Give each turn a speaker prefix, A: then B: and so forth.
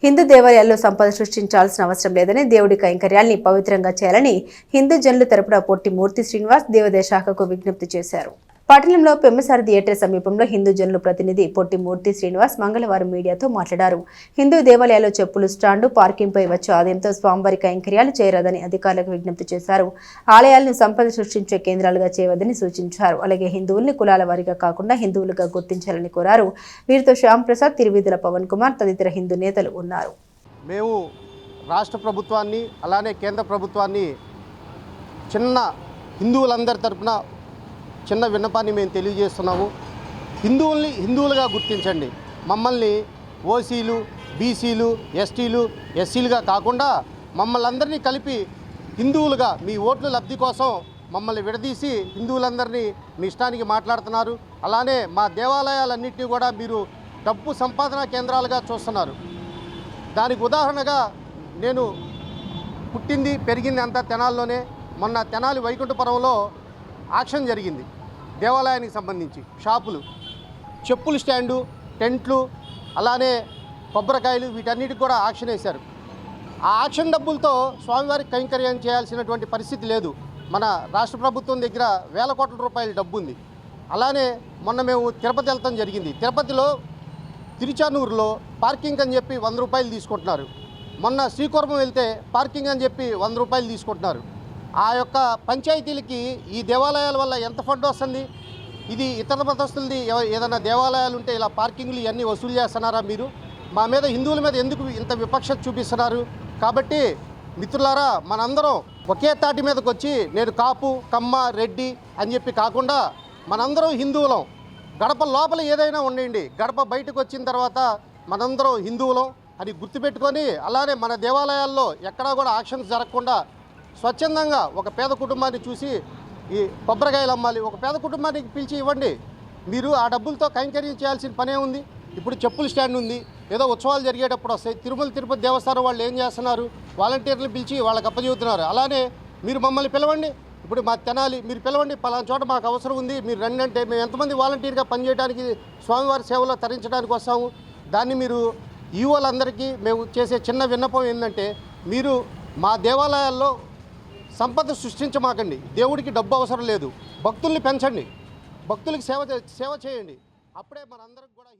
A: హిందూ దేవాలయాల్లో సంపద సృష్టించాల్సిన అవసరం లేదని దేవుడి కైంకర్యాల్ని పవిత్రంగా చేయాలని హిందూ జనుల తరపున పొట్టి మూర్తి శ్రీనివాస్ దేవాదాయ శాఖకు విజ్ఞప్తి చేశారు. పట్టణంలో పెమ్మసారి థియేటర్ సమీపంలో హిందూ జనుల ప్రతినిధి పొట్టి మూర్తి శ్రీనివాస్ మంగళవారం మీడియాతో మాట్లాడారు. హిందూ దేవాలయాల్లో చెప్పులు స్టాండు పార్కింగ్పై వచ్చే ఆదాయంతో స్వామివారి కైంకర్యాలు చేయరాదని అధికారులకు విజ్ఞప్తి చేశారు. ఆలయాలను సంపద సృష్టించే కేంద్రాలుగా చేయవద్దని సూచించారు. అలాగే హిందువుల్ని కులాల వారీగా కాకుండా హిందువులుగా గుర్తించాలని కోరారు. వీరితో శ్యామ్ ప్రసాద్, తిరువిధుల పవన్ కుమార్ తదితర హిందూ నేతలు ఉన్నారు.
B: మేము రాష్ట్ర ప్రభుత్వాన్ని అలానే కేంద్ర ప్రభుత్వాన్ని చిన్న హిందువులందరి తరపున చిన్న విన్నపాన్ని మేము తెలియజేస్తున్నాము. హిందువుల్ని హిందువులుగా గుర్తించండి. మమ్మల్ని ఓసీలు, బీసీలు, ఎస్టీలు, ఎస్సీలుగా కాకుండా మమ్మల్ని అందరినీ కలిపి హిందువులుగా మీ ఓట్ల లబ్ధి కోసం మమ్మల్ని విడదీసి హిందువులందరినీ మీ ఇష్టానికి మాట్లాడుతున్నారు. అలానే మా దేవాలయాలన్నింటినీ కూడా మీరు డబ్బు సంపాదన కేంద్రాలుగా చూస్తున్నారు. దానికి ఉదాహరణగా నేను పుట్టింది పెరిగింది అంతా తెనాలిలోనే. మొన్న తెనాలి వైకుంఠపురంలో ఆక్షన్ జరిగింది. దేవాలయానికి సంబంధించి షాపులు, చెప్పులు స్టాండు, టెంట్లు, అలానే కొబ్బరికాయలు వీటన్నిటికి కూడా ఆక్షన్ వేశారు. ఆ ఆక్షన్ డబ్బులతో స్వామివారికి కైంకర్యం చేయాల్సినటువంటి పరిస్థితి లేదు. మన రాష్ట్ర ప్రభుత్వం దగ్గర వేల కోట్ల రూపాయల డబ్బు ఉంది. అలానే మొన్న మేము తిరుపతి వెళ్తాం జరిగింది. తిరుపతిలో తిరుచానూరులో పార్కింగ్ అని చెప్పి 100 రూపాయలు తీసుకుంటున్నారు. మొన్న శ్రీకాకుళం వెళ్తే పార్కింగ్ అని చెప్పి 100 రూపాయలు తీసుకుంటున్నారు. ఆ యొక్క పంచాయతీలకి ఈ దేవాలయాల వల్ల ఎంత ఫండ్ వస్తుంది? ఇది ఇతర మతస్థులది ఏదైనా దేవాలయాలు ఉంటే ఇలా పార్కింగ్లు ఇవన్నీ వసూలు చేస్తున్నారా? మీరు మా మీద హిందువుల మీద ఎందుకు ఇంత విపక్షత చూపిస్తున్నారు? కాబట్టి మిత్రులారా, మనందరం ఒకే తాటి మీదకి వచ్చి నేను కాపు, కమ్మ, రెడ్డి అని చెప్పి కాకుండా మనందరం హిందువులం. గడప లోపల ఏదైనా ఉండండి, గడప బయటకు వచ్చిన తర్వాత మనందరం హిందువులం అని గుర్తుపెట్టుకొని, అలానే మన దేవాలయాల్లో ఎక్కడా కూడా ఆక్షన్స్ జరగకుండా స్వచ్ఛందంగా ఒక పేద కుటుంబాన్ని చూసి ఈ కొబ్బరికాయలు అమ్మాలి, ఒక పేద కుటుంబానికి పిలిచి ఇవ్వండి. మీరు ఆ డబ్బులతో కైంకర్యం చేయాల్సిన పనే ఉంది. ఇప్పుడు చెప్పుల స్టాండ్ ఉంది, ఏదో ఉత్సవాలు జరిగేటప్పుడు వస్తాయి. తిరుపతి దేవస్థానం వాళ్ళు ఏం చేస్తున్నారు? వాలంటీర్లు పిలిచి వాళ్ళకి అప్పచెబుతున్నారు. అలానే మీరు మమ్మల్ని పిలవండి. ఇప్పుడు మా తెనాలి మీరు పిలవండి, పలానా చోట మాకు అవసరం ఉంది, మీరు రండి అంటే మేము ఎంతమంది వాలంటీర్గా పనిచేయడానికి స్వామివారి సేవలో తరించడానికి వస్తాము. దాన్ని మీరు ఈవోలందరికీ మేము చేసే చిన్న విన్నపం ఏంటంటే, మీరు మా దేవాలయాల్లో సంపద సృష్టించమాకండి. దేవుడికి డబ్బు అవసరం లేదు. భక్తుల్ని పెంచండి, భక్తులకి సేవ చేయండి. అప్పుడే మనందరికి కూడా